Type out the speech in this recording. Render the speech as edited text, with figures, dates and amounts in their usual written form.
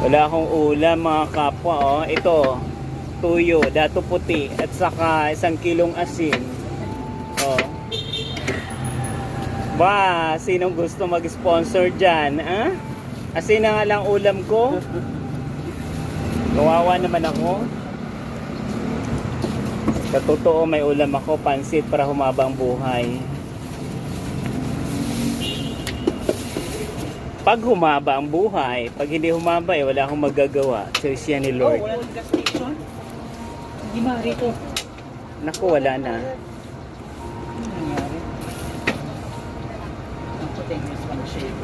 Wala akong ulam mga kapwa, oh. Ito, tuyo, dato puti, at saka 1 kilong asin. Oh. Ba, sinong gusto mag-sponsor dyan, ha? Asin na nga lang ulam ko. Kawawa naman ako. Sa totoo, may ulam ako, pansit para humaba ang buhay. Pag humaba ang buhay, pag hindi humaba, wala akong magagawa. Choice yan ni Lord. Wala ng gas station. Hindi marito. Naku, wala na. Ano nangyari? Ang puting is one shade.